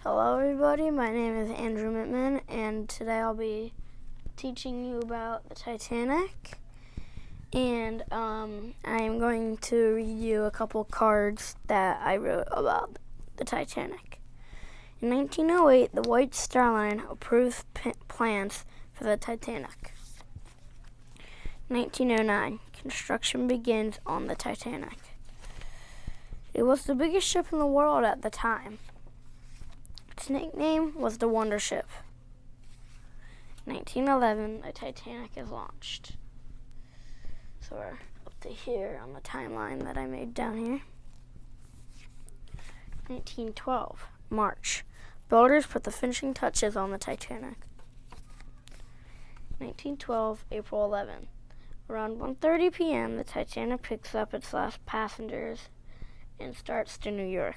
Hello everybody, my name is Andrew Mittman, and today I'll be teaching you about the Titanic. And I am going to read you a couple cards that I wrote about the Titanic. In 1908, the White Star Line approved plans for the Titanic. 1909, construction begins on the Titanic. It was the biggest ship in the world at the time. Its nickname was the Wonder Ship. 1911, the Titanic is launched. So we're up to here on the timeline that I made down here. 1912, March. Builders put the finishing touches on the Titanic. 1912, April 11. Around 1:30 p.m., the Titanic picks up its last passengers and starts to New York.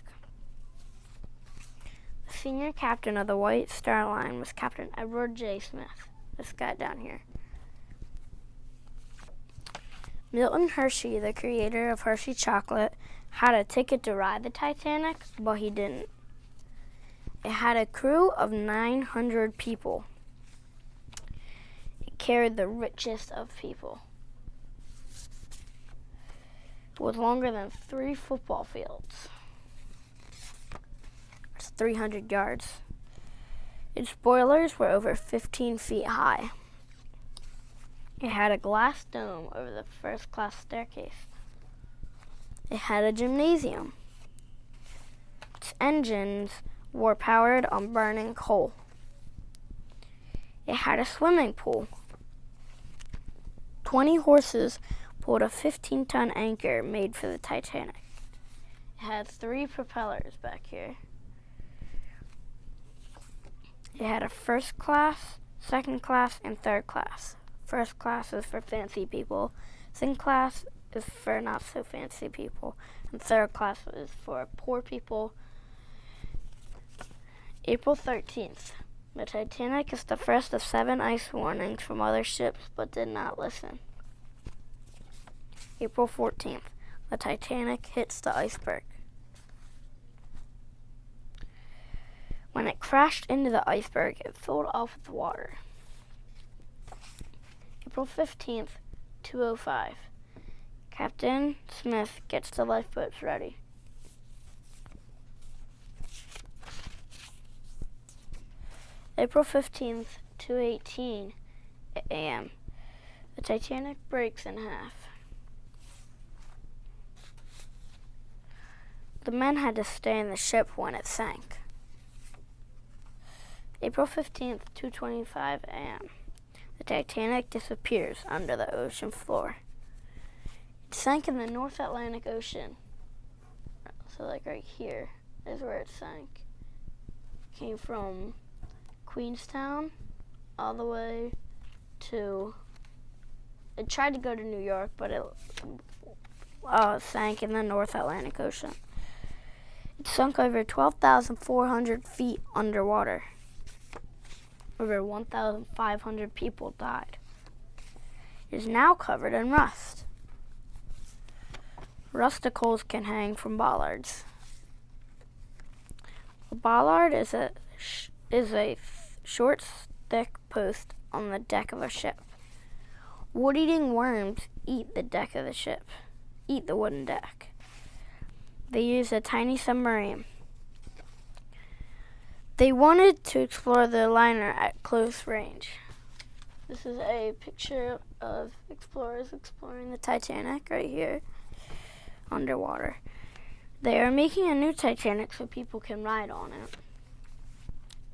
The senior captain of the White Star Line was Captain Edward J. Smith, this guy down here. Milton Hershey, the creator of Hershey chocolate, had a ticket to ride the Titanic, but he didn't. It had a crew of 900 people. It carried the richest of people. It was longer than 3 football fields. 300 yards. Its boilers were over 15 feet high. It had a glass dome over the first-class staircase. It had a gymnasium. Its engines were powered on burning coal. It had a swimming pool. 20 horses pulled a 15-ton anchor made for the Titanic. It had 3 propellers back here. It had a first class, second class, and third class. First class is for fancy people. Second class is for not so fancy people. And third class is for poor people. April 13th. The Titanic is the first of 7 ice warnings from other ships, but did not listen. April 14th. The Titanic hits the iceberg. When it crashed into the iceberg, it filled off with water. April 15th, 2:05. Captain Smith gets the lifeboats ready. April 15th, 2:18 a.m. The Titanic breaks in half. The men had to stay in the ship when it sank. April 15th, 2:25 a.m. The Titanic disappears under the ocean floor. It sank in the North Atlantic Ocean. So like right here is where it sank. It came from Queenstown all the way to, it tried to go to New York, but it sank in the North Atlantic Ocean. It sunk over 12,400 feet underwater. Over 1,500 people died. It is now covered in rust. Rusticles can hang from bollards. A bollard is a short stick post on the deck of a ship. Wood-eating worms eat the deck of the ship, eat the wooden deck. They use a tiny submarine. They wanted to explore the liner at close range. This is a picture of explorers exploring the Titanic right here, underwater. They are making a new Titanic so people can ride on it.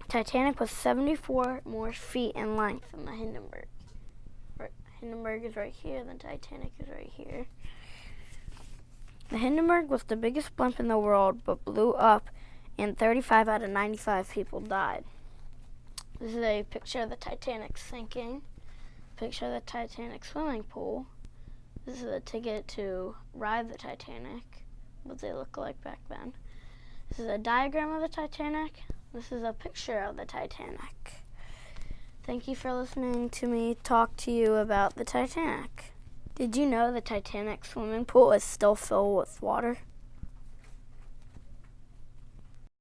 Titanic was 74 more feet in length than the Hindenburg. Hindenburg is right here, the Titanic is right here. The Hindenburg was the biggest blimp in the world, but blew up and 35 out of 95 people died. This is a picture of the Titanic sinking, picture of the Titanic swimming pool. This is a ticket to ride the Titanic, what they look like back then. This is a diagram of the Titanic. This is a picture of the Titanic. Thank you for listening to me talk to you about the Titanic. Did you know the Titanic swimming pool is still filled with water?